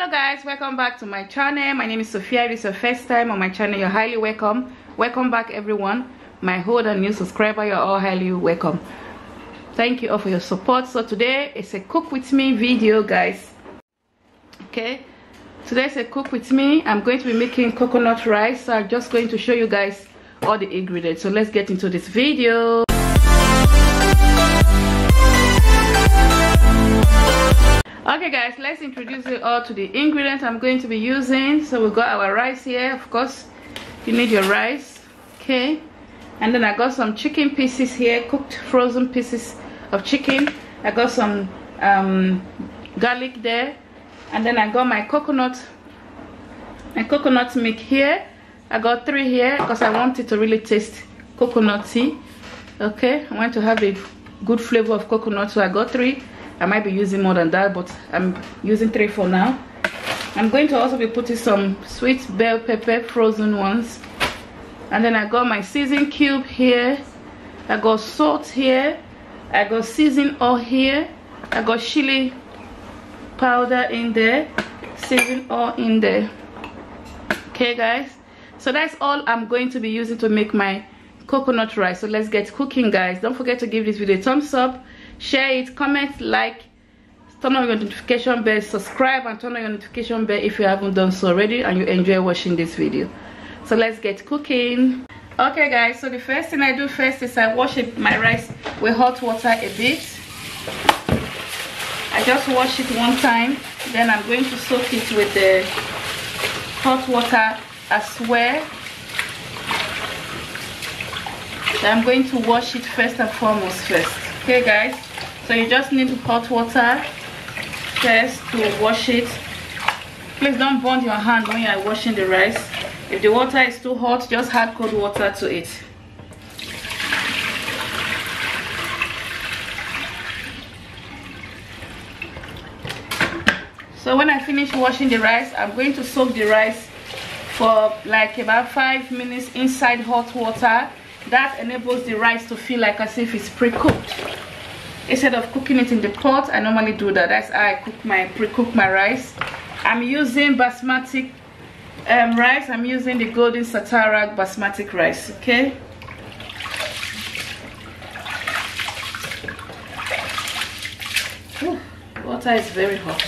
Hello guys, welcome back to my channel. My name is Sophia. If it's your first time on my channel, you're highly welcome. Welcome back everyone. My old and new subscriber, you're all highly welcome. Thank you all for your support. So today it's a cook with me video, guys. Okay, today's a cook with me. I'm going to be making coconut rice, so I'm just going to show you guys all the ingredients. So let's get into this video. Okay guys, let's introduce you all to the ingredients I'm going to be using. So we got our rice here. Of course you need your rice, okay, and then I got some chicken pieces here, cooked frozen pieces of chicken. I got some garlic there, and then I got my coconut milk here. I got 3 here because I want it to really taste coconutty. Okay, I want to have a good flavor of coconut, so I got 3. I might be using more than that, but I'm using 3 for now. I'm going to also be putting some sweet bell pepper, frozen ones. And then I got my season cube here. I got salt here. I got season oil here. I got chili powder in there. Season oil in there. Okay guys, so that's all I'm going to be using to make my coconut rice. So let's get cooking, guys. Don't forget to give this video a thumbs up, share it, comment, like, turn on your notification bell, subscribe and turn on your notification bell if you haven't done so already and you enjoy watching this video. So let's get cooking. Okay guys, so the first thing I do first is I wash my rice with hot water a bit. I just wash it one time, then I'm going to soak it with the hot water as well. Then I'm going to wash it first and foremost first. Okay guys, so you just need hot water first to wash it. Please don't burn your hand when you are washing the rice. If the water is too hot, just add cold water to it. So when I finish washing the rice, I'm going to soak the rice for like about 5 minutes inside hot water. That enables the rice to feel like as if it's pre-cooked. Instead of cooking it in the pot, I normally do that. That's how I pre-cook my rice. I'm using basmati rice. I'm using the golden satara basmati rice. Okay. Ooh, water is very hot.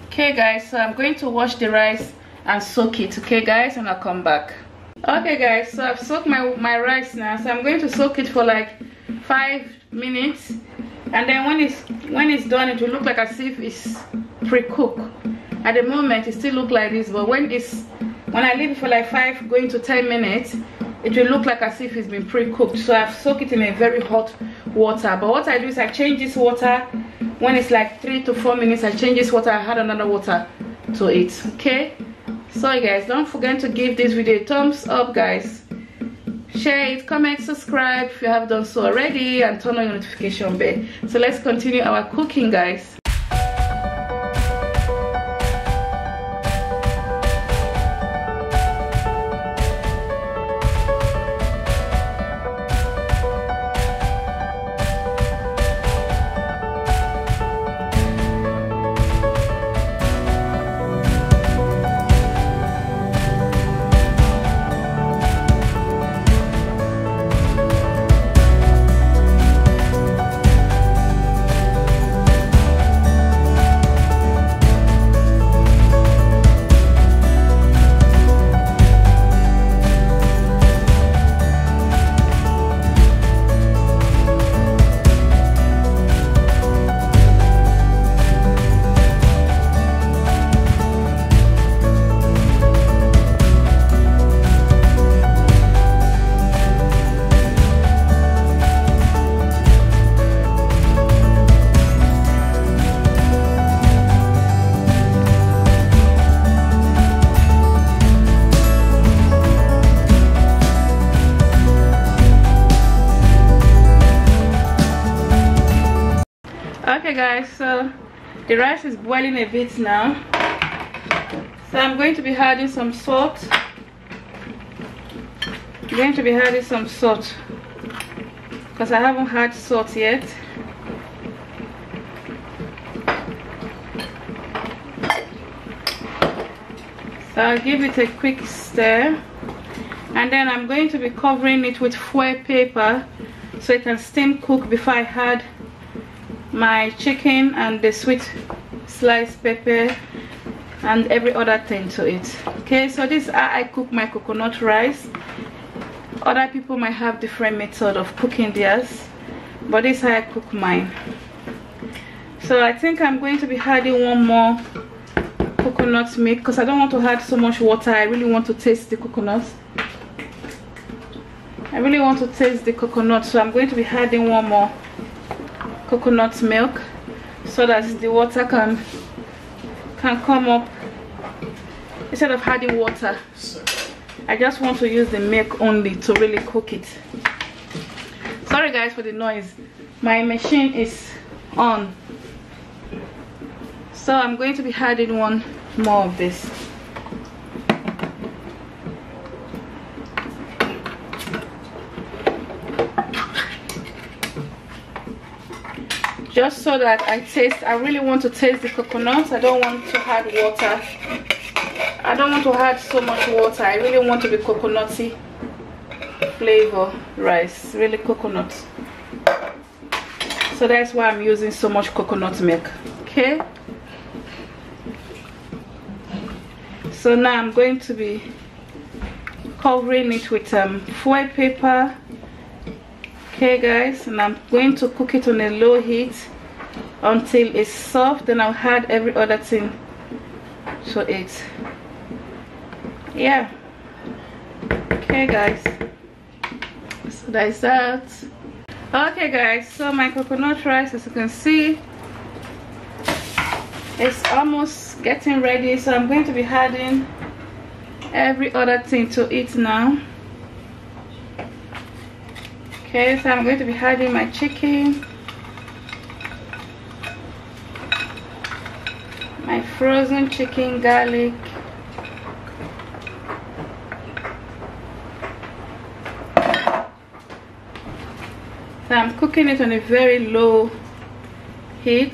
Okay guys, so I'm going to wash the rice and soak it. Okay guys, and I'll come back. Okay guys, so I've soaked my rice now, so I'm going to soak it for like 5 minutes, and then when it's done, it will look like as if it's pre-cooked. At the moment it still looks like this, but when I leave it for like 5 going to 10 minutes, it will look like as if it's been pre-cooked. So I've soaked it in a very hot water. But what I do is I change this water when it's like 3 to 4 minutes. I change this water, I add another water to it. Okay, so guys, don't forget to give this video a thumbs up, guys. Share it, comment, subscribe if you have done so already, and turn on your notification bell. So let's continue our cooking, guys. Okay guys, so the rice is boiling a bit now, so I'm going to be adding some salt. I'm going to be adding some salt because I haven't had salt yet. So I'll give it a quick stir, and then I'm going to be covering it with foil paper so it can steam cook before I add my chicken and the sweet sliced pepper and every other thing to it. Okay, so this is how I cook my coconut rice. Other people might have different method of cooking theirs, but this is how I cook mine. So I think I'm going to be adding one more coconut milk because I don't want to add so much water. I really want to taste the coconut. I really want to taste the coconut, so I'm going to be adding one more coconut milk so that the water can come up instead of adding water. I just want to use the milk only to really cook it. Sorry guys for the noise, my machine is on. So I'm going to be adding one more of this. Just so that I really want to taste the coconut. I don't want to add water. I don't want to add so much water. I really want to be coconutty flavor rice, really coconut. So that's why I'm using so much coconut milk. Okay, so now I'm going to be covering it with foil paper. Okay guys, and I'm going to cook it on a low heat until it's soft. Then I'll add every other thing to it. Yeah, okay guys, so that's that. Okay guys, so my coconut rice, as you can see, it's almost getting ready. So I'm going to be adding every other thing to it now. Okay, so I'm going to be adding my chicken, my frozen chicken, garlic, so I'm cooking it on a very low heat.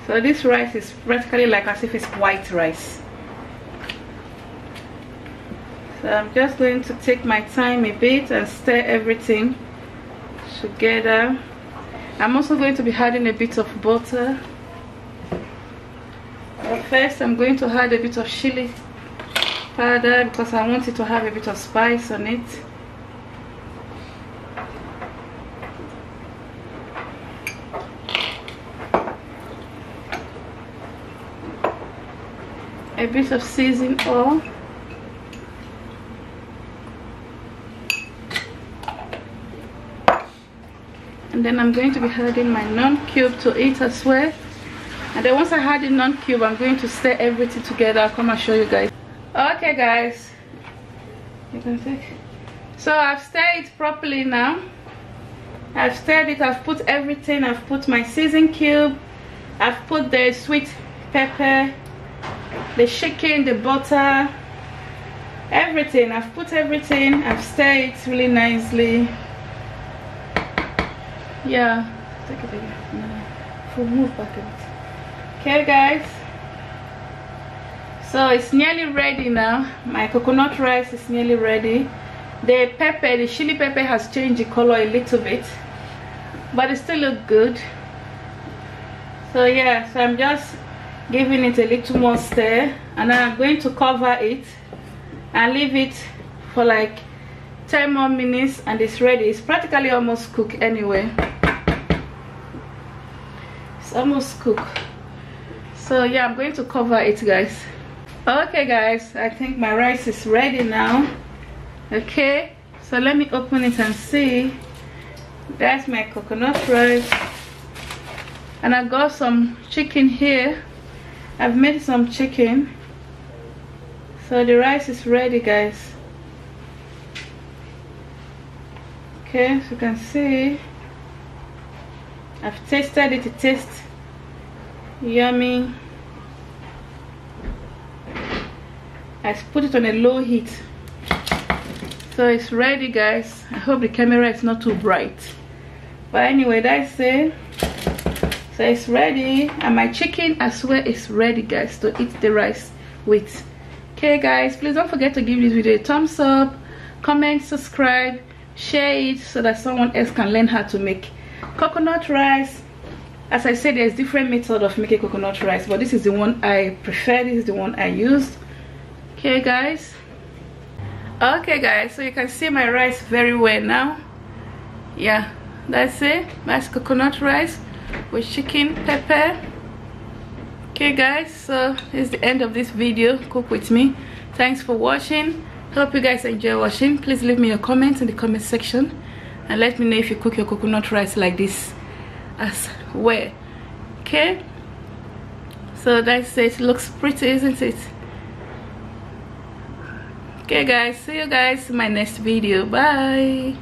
So this rice is practically like as if it's white rice. So I'm just going to take my time a bit and stir everything together. I'm also going to be adding a bit of butter. But first I'm going to add a bit of chili powder because I want it to have a bit of spice on it. A bit of seasoned oil. And then I'm going to be adding my non-cube to it as well. And then once I add the non-cube, I'm going to stir everything together. I'll come and show you guys. Okay guys, you can take. So I've stirred it properly now. I've stirred it, I've put everything. I've put my seasoned cube, I've put the sweet pepper, the chicken, the butter, everything. I've put everything. I've stirred it really nicely. Yeah, take it again. No, move back a bit. Okay guys, so it's nearly ready now. My coconut rice is nearly ready. The pepper, the chili pepper has changed the color a little bit, but it still looks good. So yeah, so I'm just giving it a little more stir, and then I'm going to cover it and leave it for like 10 more minutes, and it's ready. It's practically almost cooked anyway. It's almost cooked. So yeah, I'm going to cover it guys. Okay guys, I think my rice is ready now. Okay, so let me open it and see. That's my coconut rice, and I got some chicken here. I've made some chicken. So the rice is ready guys. Okay, so you can see I've tasted it. It tastes yummy. I put it on a low heat, so it's ready guys. I hope the camera is not too bright, but anyway, that's it. So it's ready, and my chicken as well is ready, guys, to eat the rice with. Okay guys, please don't forget to give this video a thumbs up, comment, subscribe, share it so that someone else can learn how to make coconut rice. As I said, there's different methods of making coconut rice, but this is the one I prefer. This is the one I used. Okay guys, so you can see my rice very well now. Yeah, that's it. That's coconut rice with chicken, pepper. Okay guys, so it's the end of this video. Cook with me. Thanks for watching. Hope you guys enjoy watching. Please leave me your comments in the comment section and let me know if you cook your coconut rice like this as well. Okay, so that's it. Looks pretty, isn't it? Okay guys, see you guys in my next video. Bye.